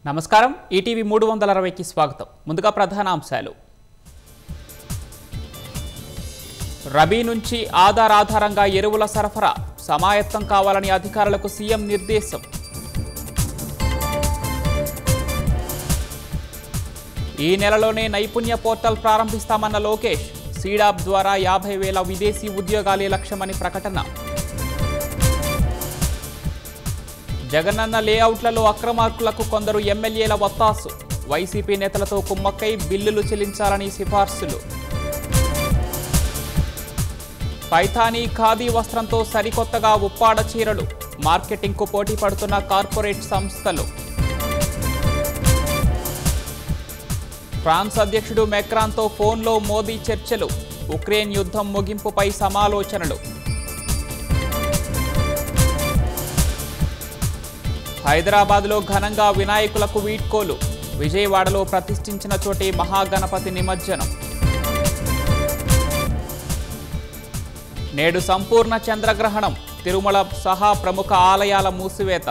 నమస్కారం ఈటీవీ 360కి స్వాగతం. ముందుగా ప్రధాన అంశాలు. రబీ నుంచి ఆధారంగా ఎరువుల సరఫరా సమాయత్తం కావాలని అధికారులకు సీఎం నిర్దేశం. ఈ నెలలోనే నైపుణ్య పోర్టల్ ప్రారంభిస్తామన్న లోకేష్. సీడాప్ ద్వారా 50,000 విదేశీ ఉద్యోగాలే లక్ష్యమని ప్రకటన. జగనన్న లేఅవుట్లలో అక్రమార్కులకు కొందరు ఎమ్మెల్యేల వత్తాసు. వైసీపీ నేతలతో కుమ్మక్కై బిల్లులు చెల్లించాలని సిఫార్సులు. పైథానీ ఖాదీ వస్త్రంతో సరికొత్తగా ఉప్పాడ చీరలు. మార్కెటింగ్కు పోటీ పడుతున్న కార్పొరేట్ సంస్థలు. ఫ్రాన్స్ అధ్యక్షుడు మెక్రాన్తో ఫోన్లో మోదీ చర్చలు. ఉక్రెయిన్ యుద్ధం ముగింపుపై సమాలోచనలు. హైదరాబాద్లో ఘనంగా వినాయకులకు వీడ్కోలు. విజయవాడలో ప్రతిష్ఠించిన చోటే మహాగణపతి నిమజ్జనం. నేడు సంపూర్ణ చంద్రగ్రహణం. తిరుమల సహా ప్రముఖ ఆలయాల మూసివేత.